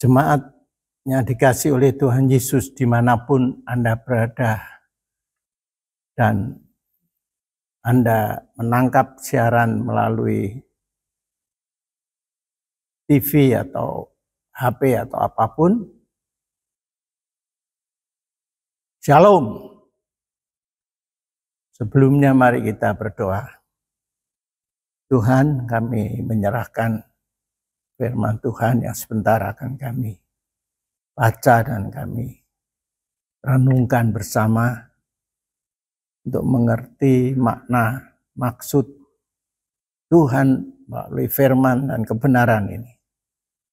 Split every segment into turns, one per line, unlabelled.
Jemaatnya dikasih oleh Tuhan Yesus dimanapun Anda berada dan Anda menangkap siaran melalui TV atau HP atau apapun. Shalom. Sebelumnya mari kita berdoa. Tuhan, kami menyerahkan firman Tuhan yang sebentar akan kami baca dan kami renungkan bersama untuk mengerti makna, maksud Tuhan melalui firman dan kebenaran ini.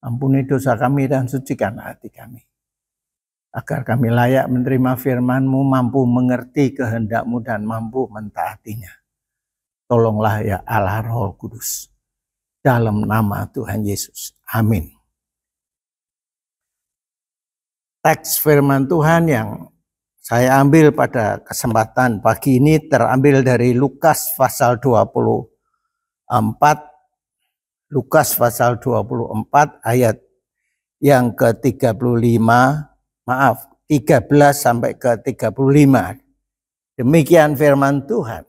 Ampuni dosa kami dan sucikan hati kami, agar kami layak menerima firman-Mu, mampu mengerti kehendak-Mu dan mampu mentaatinya. Tolonglah ya Allah Roh Kudus. Dalam nama Tuhan Yesus. Amin. Teks firman Tuhan yang saya ambil pada kesempatan pagi ini terambil dari Lukas pasal 24. Lukas pasal 24 ayat yang ke-35, 13 sampai ke-35. Demikian firman Tuhan.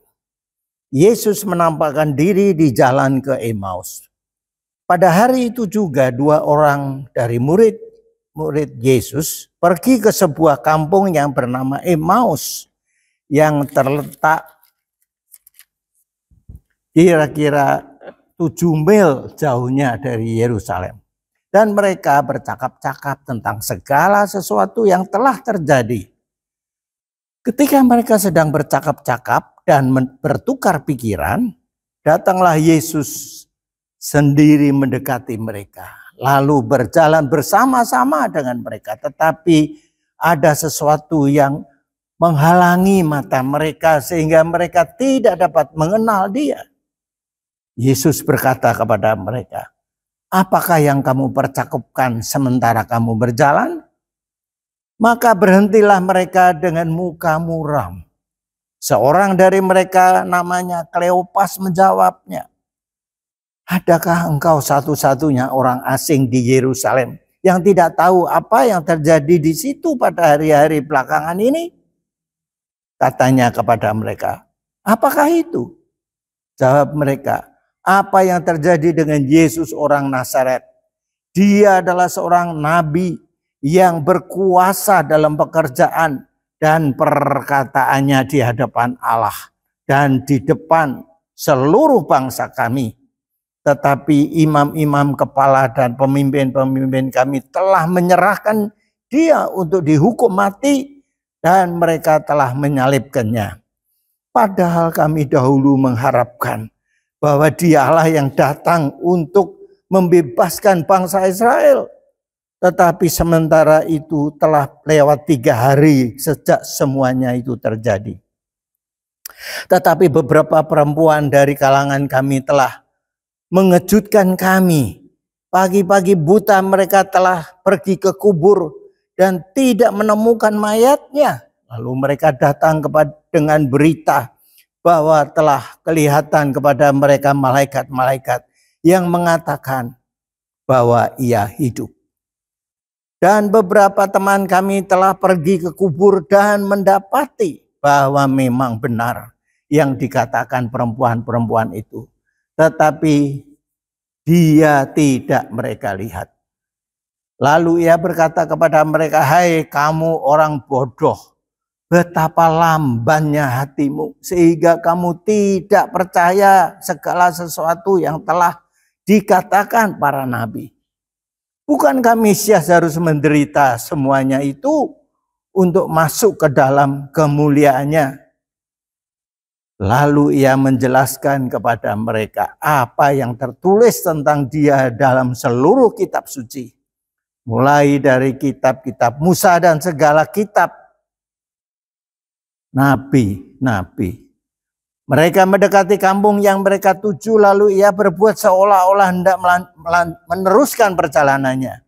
Yesus menampakkan diri di jalan ke Emmaus. Pada hari itu juga dua orang dari murid Yesus pergi ke sebuah kampung yang bernama Emmaus yang terletak kira-kira 7 mil jauhnya dari Yerusalem. Dan mereka bercakap-cakap tentang segala sesuatu yang telah terjadi. Ketika mereka sedang bercakap-cakap dan bertukar pikiran, datanglah Yesus sendiri mendekati mereka. Lalu berjalan bersama-sama dengan mereka. Tetapi ada sesuatu yang menghalangi mata mereka sehingga mereka tidak dapat mengenal Dia. Yesus berkata kepada mereka, "Apakah yang kamu percakapkan sementara kamu berjalan?" Maka berhentilah mereka dengan muka muram. Seorang dari mereka namanya Kleopas menjawabnya, "Adakah engkau satu-satunya orang asing di Yerusalem yang tidak tahu apa yang terjadi di situ pada hari-hari belakangan ini?" Katanya kepada mereka, "Apakah itu?" Jawab mereka, "Apa yang terjadi dengan Yesus orang Nazaret? Dia adalah seorang nabi yang berkuasa dalam pekerjaan dan perkataannya di hadapan Allah dan di depan seluruh bangsa kami. Tetapi imam-imam kepala dan pemimpin-pemimpin kami telah menyerahkan Dia untuk dihukum mati dan mereka telah menyalibkannya. Padahal kami dahulu mengharapkan bahwa Dialah yang datang untuk membebaskan bangsa Israel. Tetapi sementara itu telah lewat 3 hari sejak semuanya itu terjadi. Tetapi beberapa perempuan dari kalangan kami telah mengejutkan kami. Pagi-pagi buta mereka telah pergi ke kubur dan tidak menemukan mayatnya. Lalu mereka datang dengan berita bahwa telah kelihatan kepada mereka malaikat-malaikat yang mengatakan bahwa Ia hidup. Dan beberapa teman kami telah pergi ke kubur dan mendapati bahwa memang benar yang dikatakan perempuan-perempuan itu. Tetapi Dia tidak mereka lihat. Lalu Ia berkata kepada mereka, "Hai kamu orang bodoh, betapa lambannya hatimu sehingga kamu tidak percaya segala sesuatu yang telah dikatakan para nabi. Bukankah Mesias harus menderita semuanya itu untuk masuk ke dalam kemuliaannya?" Lalu Ia menjelaskan kepada mereka apa yang tertulis tentang Dia dalam seluruh kitab suci. Mulai dari kitab-kitab Musa dan segala kitab nabi-nabi. Mereka mendekati kampung yang mereka tuju, lalu Ia berbuat seolah-olah hendak meneruskan perjalanannya.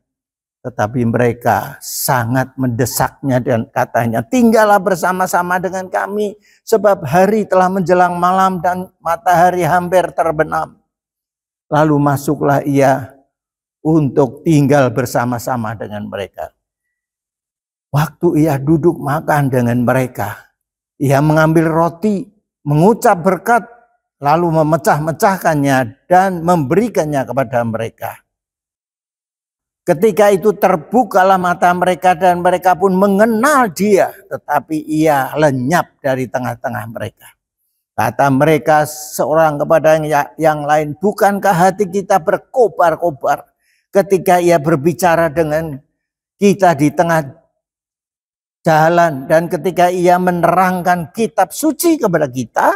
Tetapi mereka sangat mendesaknya dan katanya, "Tinggallah bersama-sama dengan kami, sebab hari telah menjelang malam dan matahari hampir terbenam." Lalu masuklah Ia untuk tinggal bersama-sama dengan mereka. Waktu ia duduk makan dengan mereka, ia mengambil roti, mengucap berkat, lalu memecah-mecahkannya dan memberikannya kepada mereka. Ketika itu terbukalah mata mereka dan mereka pun mengenal dia, tetapi ia lenyap dari tengah-tengah mereka. Kata mereka seorang kepada yang lain, bukankah hati kita berkobar-kobar ketika ia berbicara dengan kita di tengah jalan dan ketika ia menerangkan kitab suci kepada kita?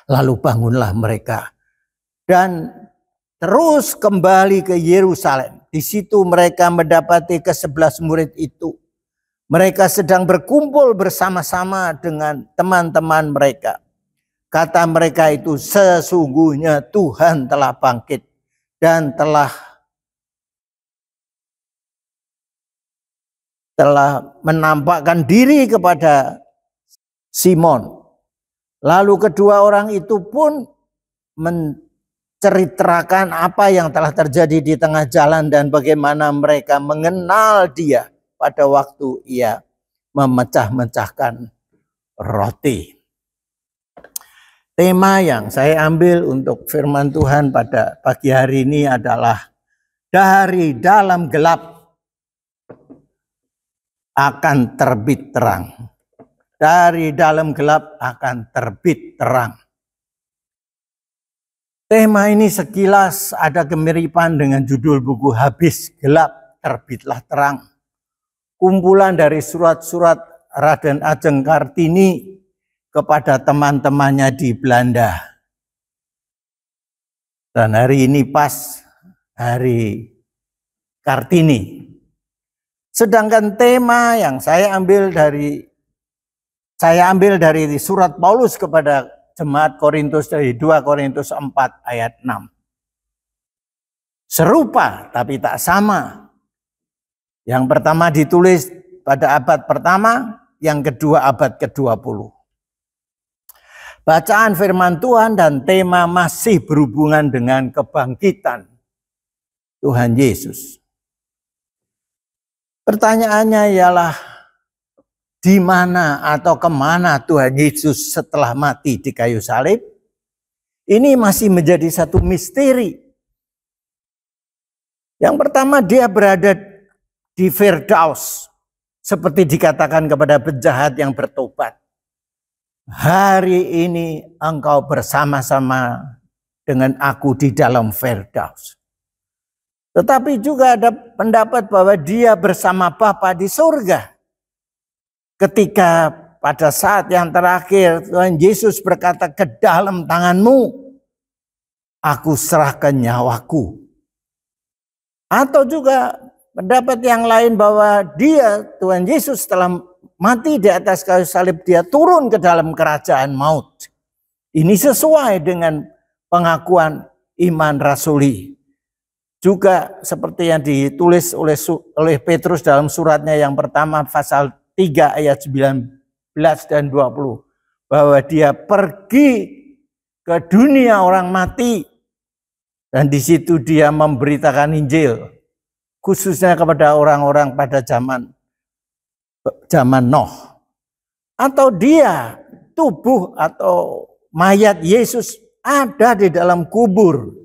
Lalu bangunlah mereka dan terus kembali ke Yerusalem. Di situ mereka mendapati ke-11 murid itu. Mereka sedang berkumpul bersama-sama dengan teman-teman mereka. Kata mereka itu, sesungguhnya Tuhan telah bangkit dan telah menampakkan diri kepada Simon. Lalu kedua orang itu pun menceritakan apa yang telah terjadi di tengah jalan dan bagaimana mereka mengenal dia pada waktu ia memecah-mecahkan roti. Tema yang saya ambil untuk firman Tuhan pada pagi hari ini adalah dari dalam gelap akan terbit terang. Dari dalam gelap akan terbit terang. Tema ini sekilas ada kemiripan dengan judul buku Habis Gelap Terbitlah Terang. Kumpulan dari surat-surat Raden Ajeng Kartini kepada teman-temannya di Belanda. Dan hari ini pas hari Kartini. Sedangkan tema yang saya ambil dari surat Paulus kepada jemaat Korintus dari 2 Korintus 4 ayat 6. Serupa tapi tak sama. Yang pertama ditulis pada abad pertama, yang kedua abad ke-20. Bacaan firman Tuhan dan tema masih berhubungan dengan kebangkitan Tuhan Yesus. Pertanyaannya ialah di mana atau kemana Tuhan Yesus setelah mati di kayu salib? Ini masih menjadi satu misteri. Yang pertama, dia berada di Firdaus, seperti dikatakan kepada penjahat yang bertobat. Hari ini engkau bersama-sama dengan aku di dalam Firdaus. Tetapi juga ada pendapat bahwa dia bersama Bapa di surga. Ketika pada saat yang terakhir Tuhan Yesus berkata, ke dalam tanganmu aku serahkan nyawaku. Atau juga pendapat yang lain bahwa Tuhan Yesus setelah mati di atas kayu salib, dia turun ke dalam kerajaan maut. Ini sesuai dengan pengakuan iman rasuli. Juga seperti yang ditulis oleh Petrus dalam suratnya yang pertama pasal 3 ayat 19 dan 20. Bahwa dia pergi ke dunia orang mati. Dan di situ dia memberitakan Injil. Khususnya kepada orang-orang pada zaman Noh. Atau dia, tubuh atau mayat Yesus ada di dalam kubur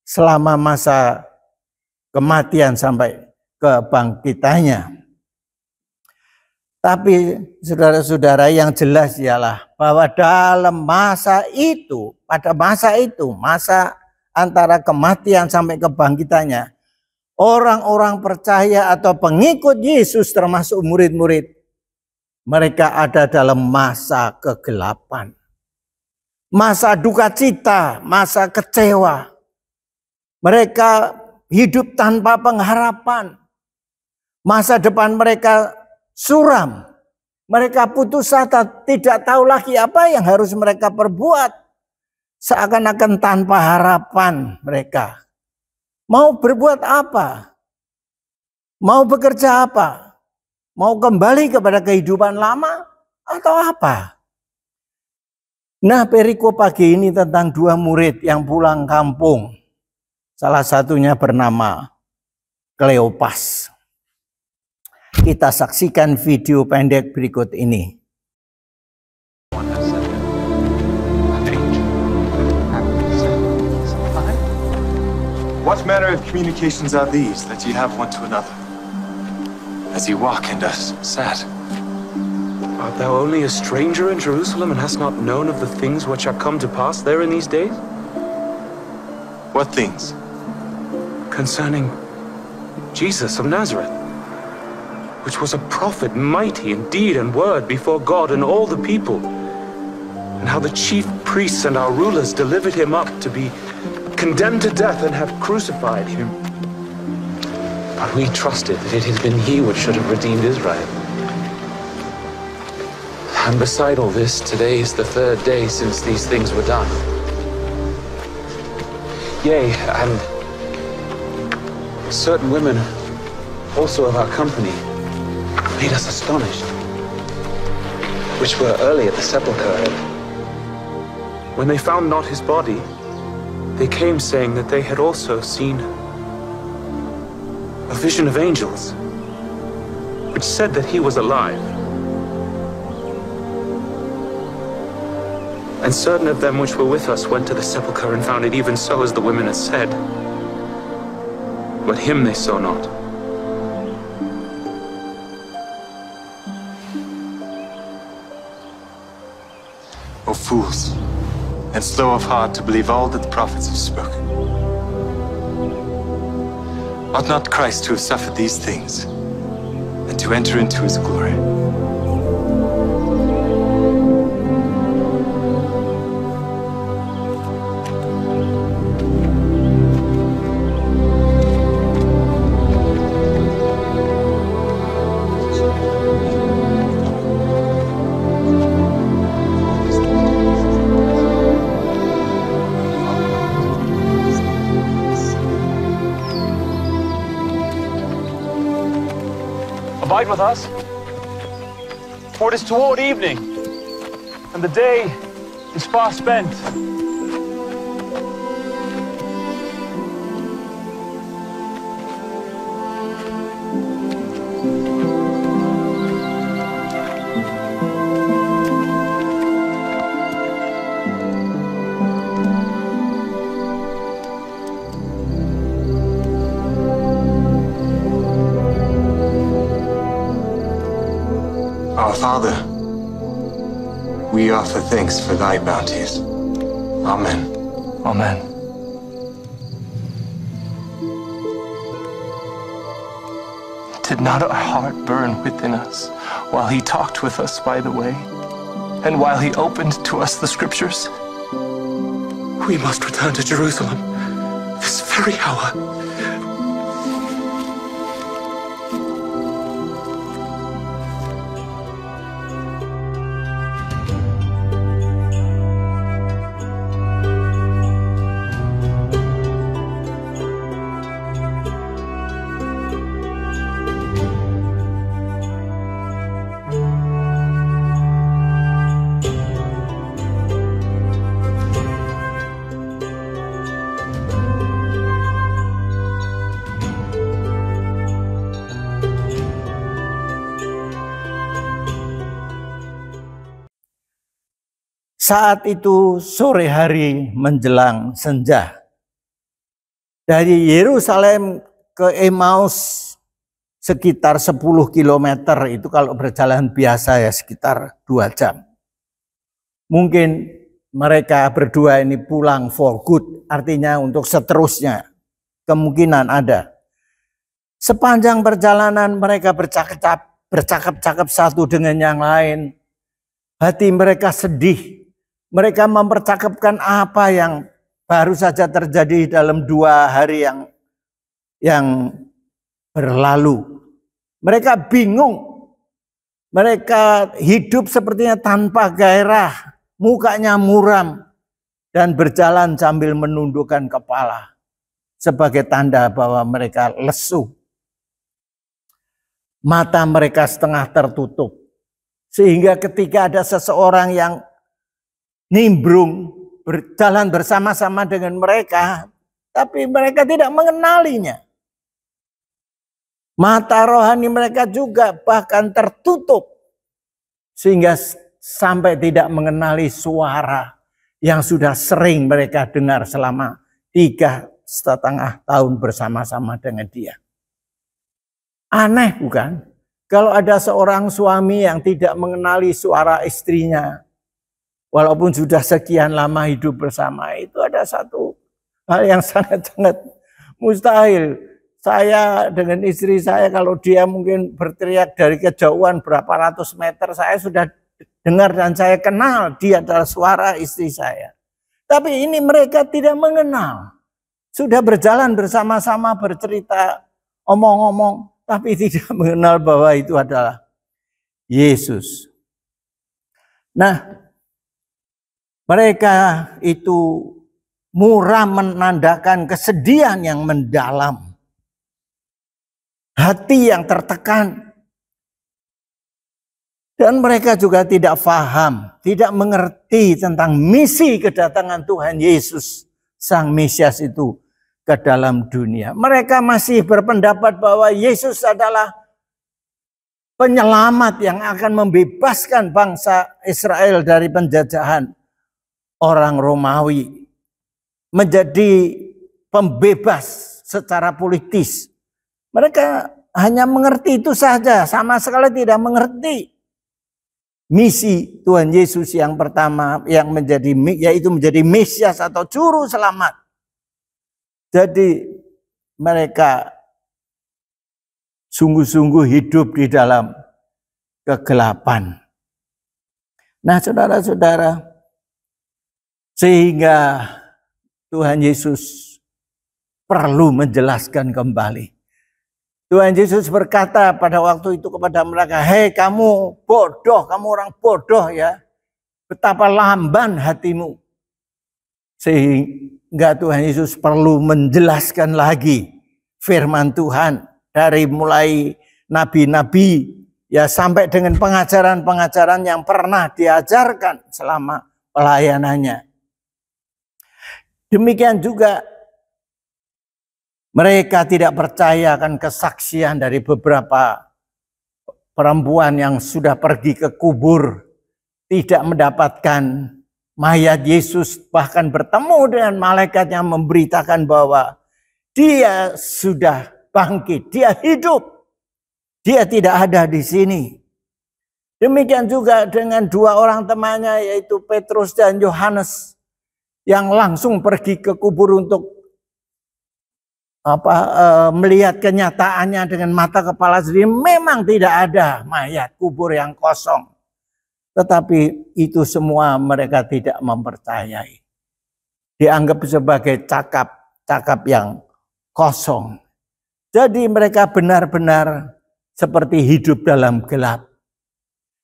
selama masa kematian sampai kebangkitannya. Tapi saudara-saudara, yang jelas ialah bahwa dalam masa itu, masa antara kematian sampai kebangkitannya, orang-orang percaya atau pengikut Yesus termasuk murid-murid, mereka ada dalam masa kegelapan. Masa duka cita, masa kecewa. Mereka hidup tanpa pengharapan. Masa depan mereka suram. Mereka putus asa, tidak tahu lagi apa yang harus mereka perbuat. Seakan-akan tanpa harapan mereka. Mau berbuat apa? Mau bekerja apa? Mau kembali kepada kehidupan lama atau apa? Nah, perikop pagi ini tentang dua murid yang pulang kampung Salah satunya bernama Kleopas. Kita saksikan video pendek berikut ini.
What manner of communications are these that ye have one to another, as ye walk and are sad?
Art thou only a stranger in Jerusalem, and hast not known of the things which are come to pass there in these days?
What things?
Concerning Jesus of Nazareth, which was a prophet mighty in deed and word before God and all the people, and how the chief priests and our rulers delivered him up to be condemned to death and have crucified him. But we trusted that it has been he which should have redeemed Israel. And beside all this, today is the third day since these things were done. Yea, and certain women also of our company made us astonished, which were early at the sepulchre. When they found not his body, they came saying that they had also seen a vision of angels, which said that he was alive. And certain of them which were with us went to the sepulchre and found it even so as the women had said. But him they saw not.
O fools, and slow of heart to believe all that the prophets have spoken. Ought not Christ to have suffered these things, and to enter into his glory?
Abide with us, for it is toward evening, and the day is far spent.
Our Father, we offer thanks for thy bounties. Amen.
Amen. Did not our heart burn within us while he talked with us by the way, and while he opened to us the scriptures? We must return to Jerusalem this very hour.
Saat itu sore hari menjelang senja. Dari Yerusalem ke Emmaus sekitar 10 kilometer, itu kalau berjalan biasa ya sekitar 2 jam. Mungkin mereka berdua ini pulang for good, artinya untuk seterusnya. Kemungkinan ada. Sepanjang perjalanan mereka bercakap-cakap satu dengan yang lain. Hati mereka sedih. Mereka mempercakapkan apa yang baru saja terjadi dalam 2 hari yang berlalu. Mereka bingung. Mereka hidup sepertinya tanpa gairah. Mukanya muram. Dan berjalan sambil menundukkan kepala. Sebagai tanda bahwa mereka lesu. Mata mereka setengah tertutup. Sehingga ketika ada seseorang yang nimbrung berjalan bersama-sama dengan mereka, tapi mereka tidak mengenalinya. Mata rohani mereka juga bahkan tertutup, sehingga sampai tidak mengenali suara yang sudah sering mereka dengar selama 3,5 tahun bersama-sama dengan dia. Aneh bukan? Kalau ada seorang suami yang tidak mengenali suara istrinya, walaupun sudah sekian lama hidup bersama, itu ada satu hal yang sangat-sangat mustahil. Saya dengan istri saya, kalau dia mungkin berteriak dari kejauhan berapa ratus meter, saya sudah dengar dan saya kenal dia adalah suara istri saya. Tapi ini mereka tidak mengenal. Sudah berjalan bersama-sama bercerita, omong-omong, tapi tidak mengenal bahwa itu adalah Yesus. Nah, mereka itu murah menandakan kesedihan yang mendalam. Hati yang tertekan. Dan mereka juga tidak paham, tidak mengerti tentang misi kedatangan Tuhan Yesus, Sang Mesias itu ke dalam dunia. Mereka masih berpendapat bahwa Yesus adalah penyelamat yang akan membebaskan bangsa Israel dari penjajahan orang Romawi. Menjadi pembebas secara politis. Mereka hanya mengerti itu saja, sama sekali tidak mengerti misi Tuhan Yesus yang pertama, yang yaitu menjadi Mesias atau juru selamat. Jadi mereka sungguh-sungguh hidup di dalam kegelapan. Nah, saudara-saudara, sehingga Tuhan Yesus perlu menjelaskan kembali. Tuhan Yesus berkata pada waktu itu kepada mereka, "Hei kamu bodoh, kamu orang bodoh ya. Betapa lamban hatimu." Sehingga Tuhan Yesus perlu menjelaskan lagi firman Tuhan dari mulai nabi-nabi ya sampai dengan pengajaran-pengajaran yang pernah diajarkan selama pelayanannya. Demikian juga mereka tidak percaya akan kesaksian dari beberapa perempuan yang sudah pergi ke kubur, tidak mendapatkan mayat Yesus, bahkan bertemu dengan malaikat yang memberitakan bahwa dia sudah bangkit, dia hidup, dia tidak ada di sini. Demikian juga dengan dua orang temannya, yaitu Petrus dan Yohanes, yang langsung pergi ke kubur untuk melihat kenyataannya dengan mata kepala sendiri. Memang tidak ada mayat, kubur yang kosong. Tetapi itu semua mereka tidak mempercayai. Dianggap sebagai cakap yang kosong. Jadi mereka benar-benar seperti hidup dalam gelap.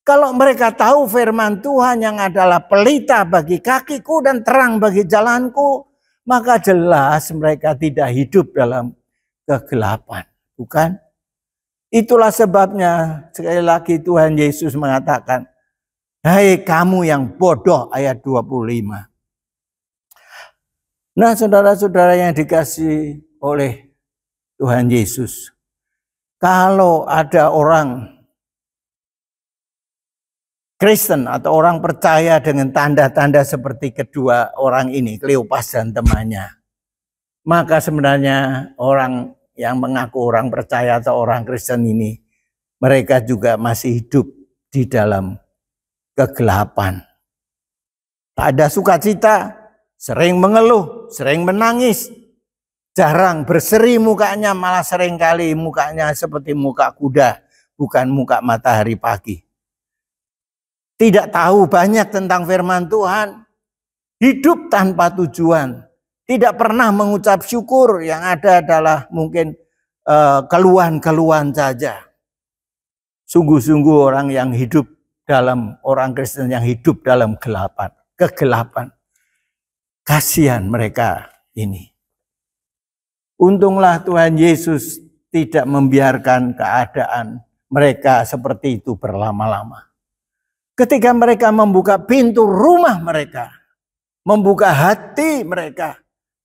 Kalau mereka tahu firman Tuhan yang adalah pelita bagi kakiku dan terang bagi jalanku, maka jelas mereka tidak hidup dalam kegelapan. Bukan? Itulah sebabnya sekali lagi Tuhan Yesus mengatakan, "Hai kamu yang bodoh," ayat 25. Nah, saudara-saudara yang dikasihi oleh Tuhan Yesus, kalau ada orang Kristen atau orang percaya dengan tanda-tanda seperti kedua orang ini, Kleopas dan temannya, maka sebenarnya orang yang mengaku orang percaya atau orang Kristen ini, mereka juga masih hidup di dalam kegelapan. Tak ada sukacita, sering mengeluh, sering menangis, jarang berseri mukanya, malah sering kali mukanya seperti muka kuda, bukan muka matahari pagi. Tidak tahu banyak tentang firman Tuhan, hidup tanpa tujuan, tidak pernah mengucap syukur, yang ada adalah mungkin keluhan-keluhan saja. Sungguh-sungguh orang Kristen yang hidup dalam kegelapan. Kasihan mereka ini. Untunglah Tuhan Yesus tidak membiarkan keadaan mereka seperti itu berlama-lama. Ketika mereka membuka pintu rumah mereka, membuka hati mereka,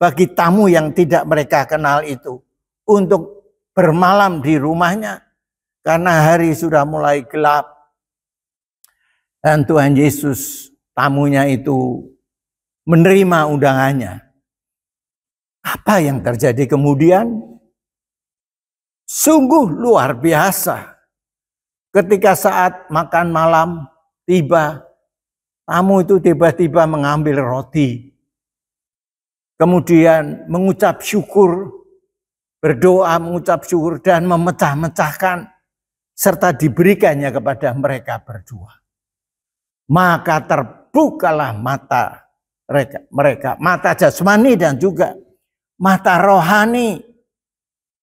bagi tamu yang tidak mereka kenal itu untuk bermalam di rumahnya karena hari sudah mulai gelap. Dan Tuhan Yesus, tamunya itu menerima undangannya. Apa yang terjadi kemudian? Sungguh luar biasa. Ketika saat makan malam tiba, tamu itu tiba-tiba mengambil roti. Kemudian mengucap syukur, berdoa mengucap syukur dan memecah-mecahkan serta diberikannya kepada mereka berdua. Maka terbukalah mata mereka, mata jasmani dan juga mata rohani.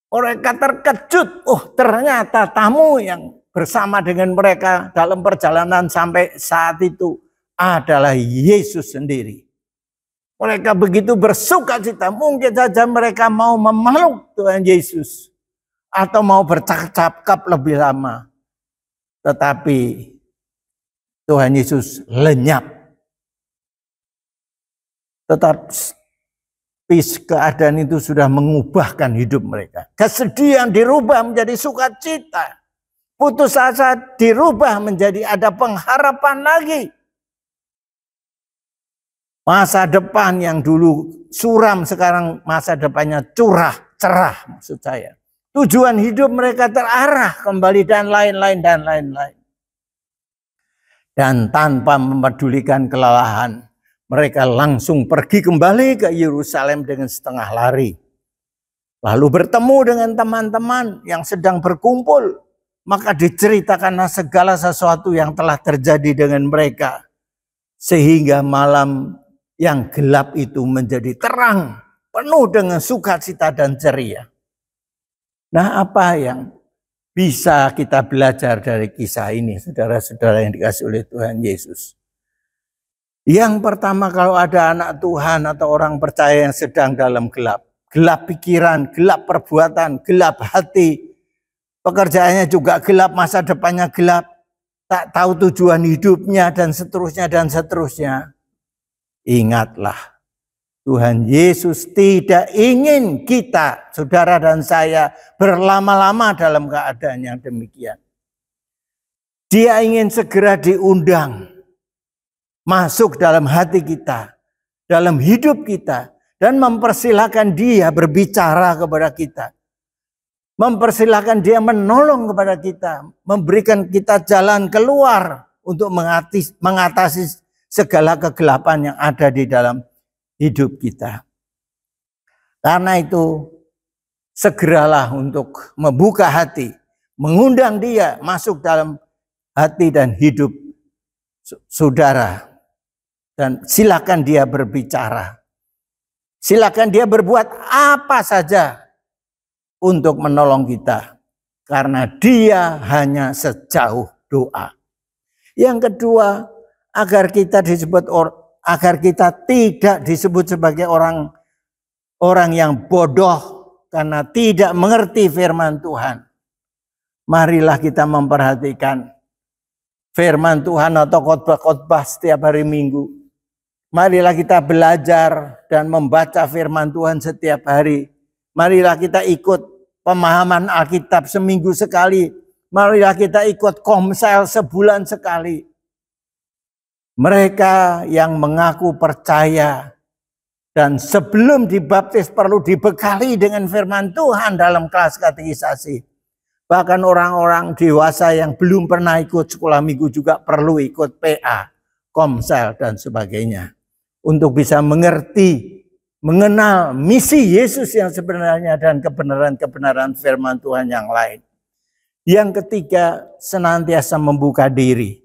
Mereka terkejut, ternyata tamu yang bersama dengan mereka dalam perjalanan sampai saat itu adalah Yesus sendiri. Mereka begitu bersukacita, mungkin saja mereka mau memeluk Tuhan Yesus atau mau bercakap-cakap lebih lama. Tetapi Tuhan Yesus lenyap. Tetapi keadaan itu sudah mengubahkan hidup mereka. Kesedihan dirubah menjadi sukacita. Putus asa dirubah menjadi ada pengharapan lagi. Masa depan yang dulu suram sekarang masa depannya cerah maksud saya. Tujuan hidup mereka terarah kembali dan lain-lain dan lain-lain. Dan tanpa mempedulikan kelelahan, mereka langsung pergi kembali ke Yerusalem dengan setengah lari. Lalu bertemu dengan teman-teman yang sedang berkumpul. Maka diceritakanlah segala sesuatu yang telah terjadi dengan mereka. Sehingga malam yang gelap itu menjadi terang. Penuh dengan sukacita dan ceria. Nah, apa yang bisa kita belajar dari kisah ini, saudara-saudara yang dikasihi oleh Tuhan Yesus? Yang pertama, kalau ada anak Tuhan atau orang percaya yang sedang dalam gelap. Gelap pikiran, gelap perbuatan, gelap hati. Pekerjaannya juga gelap, masa depannya gelap. Tak tahu tujuan hidupnya dan seterusnya dan seterusnya. Ingatlah, Tuhan Yesus tidak ingin kita, saudara dan saya, berlama-lama dalam keadaan yang demikian. Dia ingin segera diundang masuk dalam hati kita, dalam hidup kita, dan mempersilahkan dia berbicara kepada kita. Mempersilahkan dia menolong kepada kita, memberikan kita jalan keluar untuk mengatasi segala kegelapan yang ada di dalam hidup kita. Karena itu, segeralah untuk membuka hati, mengundang dia masuk dalam hati dan hidup saudara. Dan silakan dia berbicara. Silakan dia berbuat apa saja untuk menolong kita. Karena dia hanya sejauh doa. Yang kedua, agar kita tidak disebut sebagai orang yang bodoh karena tidak mengerti firman Tuhan. Marilah kita memperhatikan firman Tuhan atau khotbah-khotbah setiap hari Minggu. Marilah kita belajar dan membaca firman Tuhan setiap hari. Marilah kita ikut pemahaman Alkitab seminggu sekali. Marilah kita ikut komsel sebulan sekali. Mereka yang mengaku percaya dan sebelum dibaptis perlu dibekali dengan firman Tuhan dalam kelas katekisasi. Bahkan orang-orang dewasa yang belum pernah ikut sekolah minggu juga perlu ikut PA, komsel dan sebagainya. Untuk bisa mengerti, mengenal misi Yesus yang sebenarnya dan kebenaran-kebenaran firman Tuhan yang lain. Yang ketiga, senantiasa membuka diri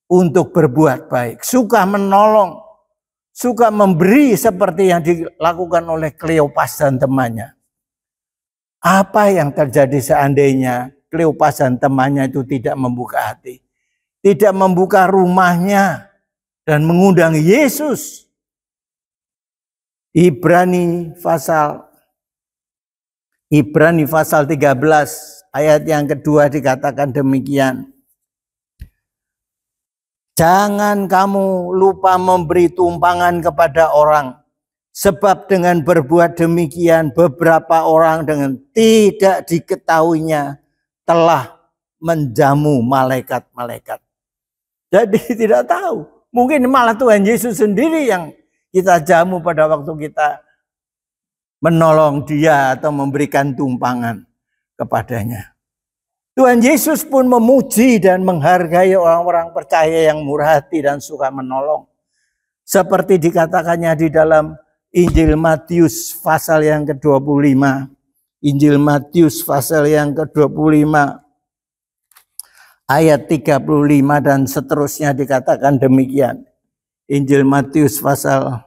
untuk berbuat baik. Suka menolong, suka memberi seperti yang dilakukan oleh Kleopas dan temannya. Apa yang terjadi seandainya Kleopas dan temannya itu tidak membuka hati? Tidak membuka rumahnya dan mengundang Yesus. Ibrani pasal 13 ayat yang kedua dikatakan demikian. Jangan kamu lupa memberi tumpangan kepada orang Sebab dengan berbuat demikian beberapa orang dengan tidak diketahuinya telah menjamu malaikat-malaikat. Jadi tidak tahu. Mungkin malah Tuhan Yesus sendiri yang kita jamu pada waktu kita menolong dia atau memberikan tumpangan kepadanya. Tuhan Yesus pun memuji dan menghargai orang-orang percaya yang murah hati dan suka menolong. Seperti dikatakannya di dalam Injil Matius pasal yang ke-25. Injil Matius pasal yang ke-25 ayat 35 dan seterusnya dikatakan demikian. Injil Matius pasal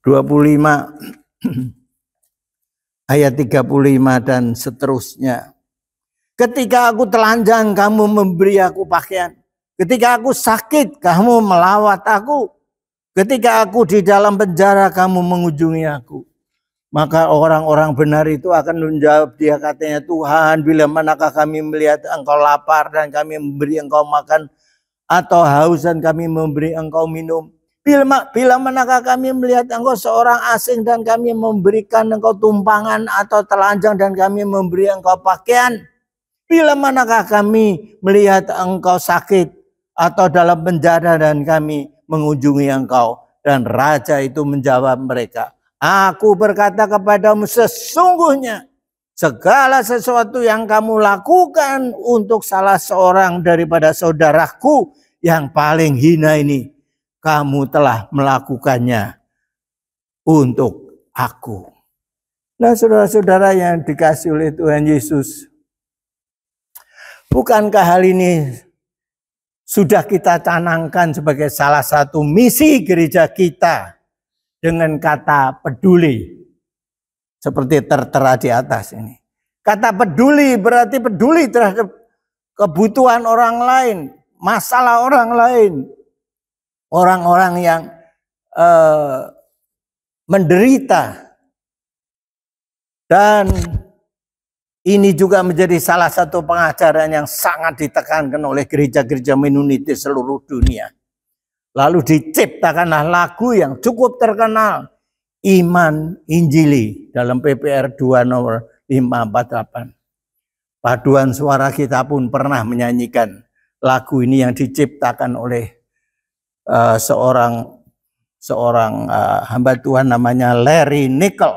25 ayat 35 dan seterusnya. Ketika aku telanjang kamu memberi aku pakaian. Ketika aku sakit kamu melawat aku. Ketika aku di dalam penjara kamu mengunjungi aku. Maka orang-orang benar itu akan menjawab dia katanya, Tuhan, bila manakah kami melihat engkau lapar dan kami memberi engkau makan, atau haus dan kami memberi engkau minum. Bila manakah kami melihat engkau seorang asing dan kami memberikan engkau tumpangan, atau telanjang dan kami memberi engkau pakaian. Bila manakah kami melihat engkau sakit atau dalam penjara dan kami mengunjungi engkau. Dan raja itu menjawab mereka, aku berkata kepadamu sesungguhnya segala sesuatu yang kamu lakukan untuk salah seorang daripada saudaraku yang paling hina ini, kamu telah melakukannya untuk aku. Nah, saudara-saudara yang dikasihi oleh Tuhan Yesus, bukankah hal ini sudah kita canangkan sebagai salah satu misi gereja kita dengan kata peduli. Seperti tertera di atas ini. Kata peduli berarti peduli terhadap kebutuhan orang lain, masalah orang lain. Orang-orang yang menderita. Dan ini juga menjadi salah satu pengajaran yang sangat ditekankan oleh gereja-gereja Mennonite seluruh dunia. Lalu diciptakanlah lagu yang cukup terkenal, Iman Injili, dalam PPR 2 nomor 548. Paduan suara kita pun pernah menyanyikan lagu ini yang diciptakan oleh seorang hamba Tuhan namanya Larry Nickel,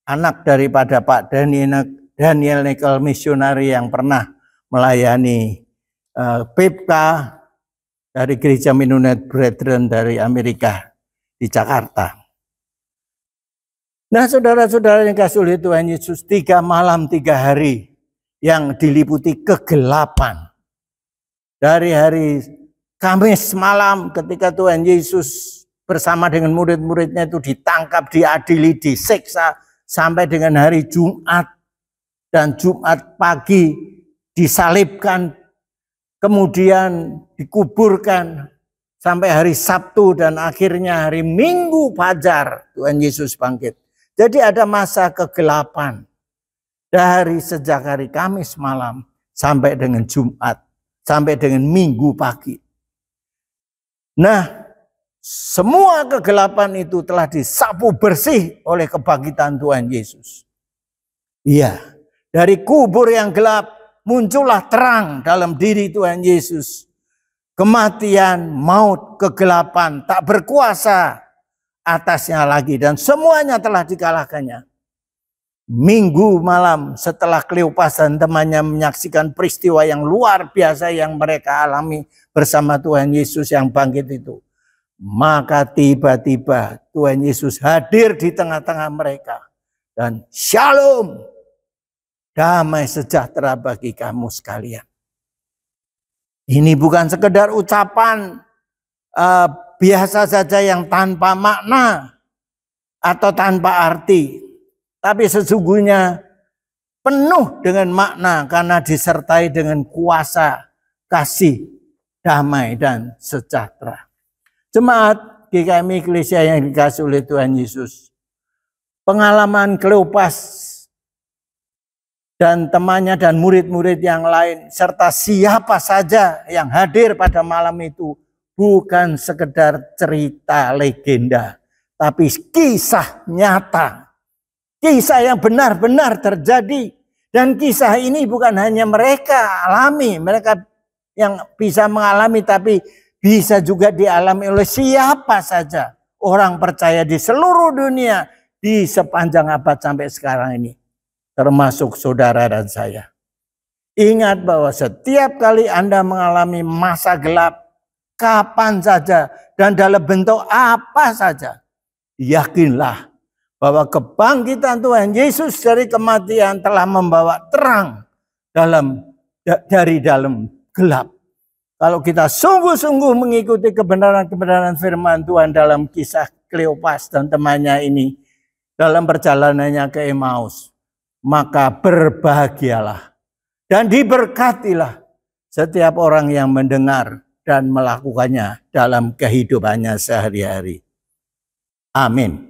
anak daripada Pak Daniel Nickel, misionari yang pernah melayani PPK dari Gereja Mennonite Brethren dari Amerika di Jakarta. Nah, saudara-saudara yang kasih oleh Tuhan Yesus, 3 malam 3 hari yang diliputi kegelapan. Dari hari Kamis malam ketika Tuhan Yesus bersama dengan murid-muridnya itu ditangkap, diadili, disiksa, sampai dengan hari Jumat. Dan Jumat pagi disalibkan, kemudian dikuburkan sampai hari Sabtu dan akhirnya hari Minggu fajar Tuhan Yesus bangkit. Jadi ada masa kegelapan dari sejak hari Kamis malam sampai dengan Jumat, sampai dengan Minggu pagi. Nah, semua kegelapan itu telah disapu bersih oleh kebangkitan Tuhan Yesus. Iya. Dari kubur yang gelap muncullah terang dalam diri Tuhan Yesus. Kematian, maut, kegelapan tak berkuasa atasnya lagi dan semuanya telah dikalahkannya. Minggu malam setelah Kleopas dan temannya menyaksikan peristiwa yang luar biasa yang mereka alami bersama Tuhan Yesus yang bangkit itu, maka tiba-tiba Tuhan Yesus hadir di tengah-tengah mereka dan shalom. Damai sejahtera bagi kamu sekalian. Ini bukan sekedar ucapan biasa saja yang tanpa makna atau tanpa arti. Tapi sesungguhnya penuh dengan makna karena disertai dengan kuasa, kasih, damai, dan sejahtera. Jemaat GKM Eklesia yang dikasihi oleh Tuhan Yesus. Pengalaman Kleopas dan temannya dan murid-murid yang lain serta siapa saja yang hadir pada malam itu bukan sekedar cerita legenda, tapi kisah nyata. Kisah yang benar-benar terjadi. Dan kisah ini bukan hanya mereka alami, mereka yang bisa mengalami, tapi bisa juga dialami oleh siapa saja. Orang percaya di seluruh dunia, di sepanjang abad sampai sekarang ini. Termasuk saudara dan saya. Ingat bahwa setiap kali Anda mengalami masa gelap, kapan saja dan dalam bentuk apa saja, yakinlah bahwa kebangkitan Tuhan Yesus dari kematian telah membawa terang dari dalam gelap. Kalau kita sungguh-sungguh mengikuti kebenaran-kebenaran firman Tuhan dalam kisah Kleopas dan temannya ini, dalam perjalanannya ke Emmaus, maka berbahagialah dan diberkatilah setiap orang yang mendengar dan melakukannya dalam kehidupannya sehari-hari. Amin.